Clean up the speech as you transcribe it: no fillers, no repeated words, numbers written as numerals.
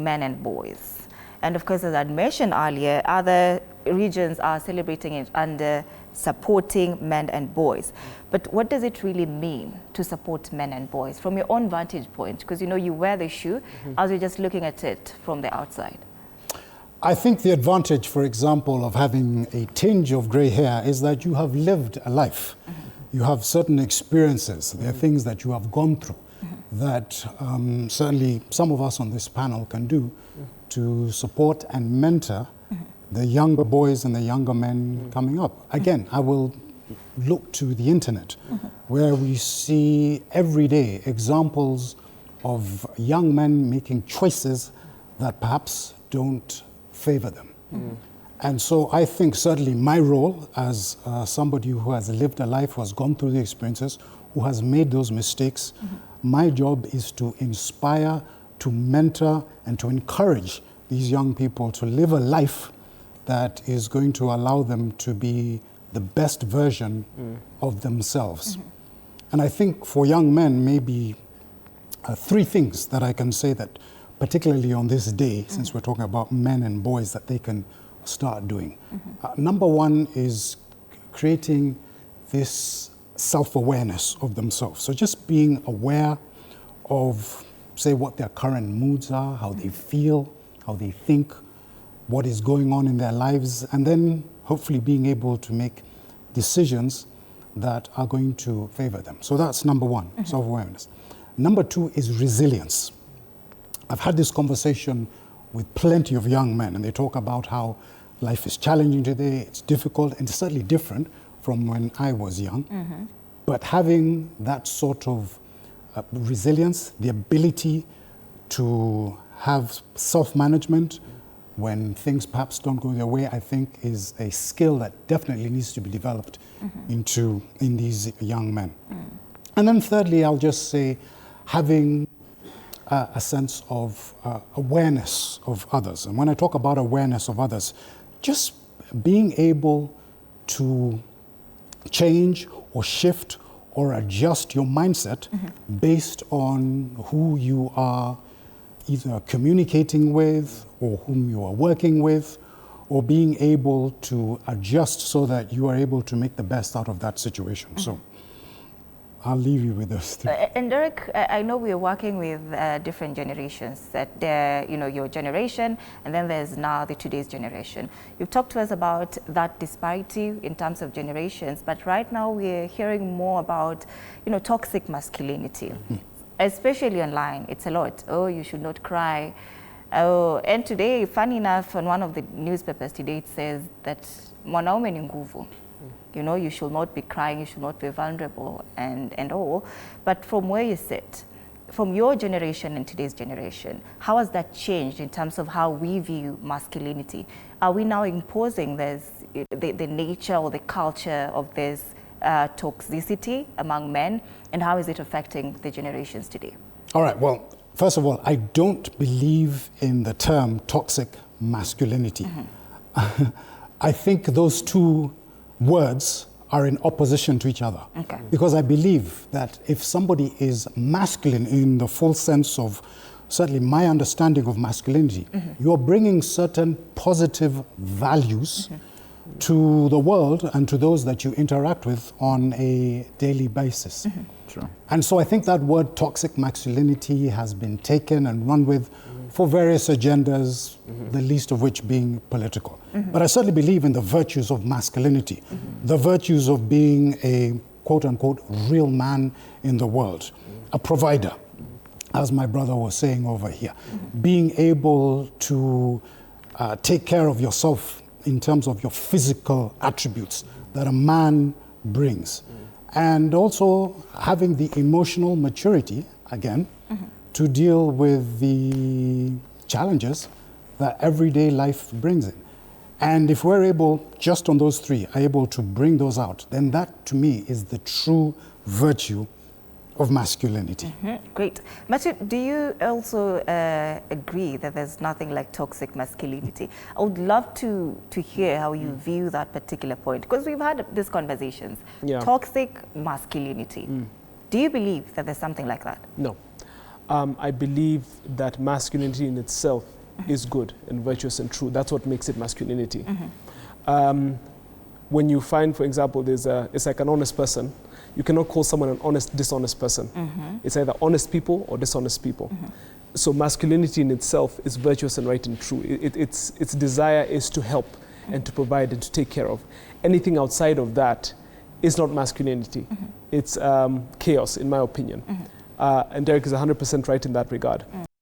men and boys. And of course, as I mentioned earlier, other regions are celebrating it under supporting men and boys. But what does it really mean to support men and boys from your own vantage point? Because you know, you wear the shoe as you're just looking at it from the outside. I think the advantage, for example, of having a tinge of gray hair is that you have lived a life. You have certain experiences. There are things that you have gone through that certainly some of us on this panel can do to support and mentor the younger boys and the younger men coming up. Again, I will look to the internet where we see every day examples of young men making choices that perhaps don't favor them. And so I think certainly my role as somebody who has lived a life, who has gone through the experiences, who has made those mistakes, my job is to inspire, to mentor, and to encourage these young people to live a life that is going to allow them to be the best version of themselves. And I think for young men, maybe three things that I can say that, particularly on this day, since we're talking about men and boys, that they can start doing. Number one is creating this self-awareness of themselves. So just being aware of, say, what their current moods are, how they feel, how they think, what is going on in their lives, and then hopefully being able to make decisions that are going to favor them. So that's number one, self-awareness. Number two is resilience. I've had this conversation with plenty of young men, and they talk about how life is challenging today, it's difficult, and it's certainly different from when I was young. But having that sort of resilience, the ability to have self-management when things perhaps don't go their way, I think is a skill that definitely needs to be developed in these young men. And then thirdly, I'll just say having a sense of awareness of others. And when I talk about awareness of others, just being able to change or shift or adjust your mindset based on who you are either communicating with or whom you are working with, or being able to adjust so that you are able to make the best out of that situation. So I'll leave you with those three. And Derek, I know we're working with different generations, that there, you know, your generation, and then there's now the today's generation. You've talked to us about that disparity in terms of generations, but right now we're hearing more about, you know, toxic masculinity. Especially online, it's a lot. Oh, you should not cry. Oh, and today, funny enough, on one of the newspapers today, it says that mwanaume ni nguvu. You know, you should not be crying, you should not be vulnerable, and all. But from where you sit, from your generation and today's generation, how has that changed in terms of how we view masculinity? Are we now imposing this, the nature or the culture of this toxicity among men, and how is it affecting the generations today? All right, well, first of all, I don't believe in the term toxic masculinity. I think those two words are in opposition to each other. Because I believe that if somebody is masculine in the full sense of certainly my understanding of masculinity, you're bringing certain positive values to the world and to those that you interact with on a daily basis. Sure. And so I think that word toxic masculinity has been taken and run with for various agendas, the least of which being political. But I certainly believe in the virtues of masculinity, the virtues of being a quote-unquote real man in the world, a provider, as my brother was saying over here, being able to take care of yourself in terms of your physical attributes that a man brings. And also having the emotional maturity, again, to deal with the challenges that everyday life brings in. And if we're able, just on those three, are able to bring those out, then that to me is the true virtue of masculinity. Great. Matthew, do you also agree that there's nothing like toxic masculinity? I would love to hear how you view that particular point, because we've had these conversations. Toxic masculinity. Do you believe that there's something like that? No. I believe that masculinity in itself is good and virtuous and true. That's what makes it masculinity. When you find, for example, it's like an honest person, you cannot call someone an honest, dishonest person. It's either honest people or dishonest people. So masculinity in itself is virtuous and right and true. Its desire is to help and to provide and to take care of. Anything outside of that is not masculinity. It's chaos, in my opinion. And Derek is 100% right in that regard.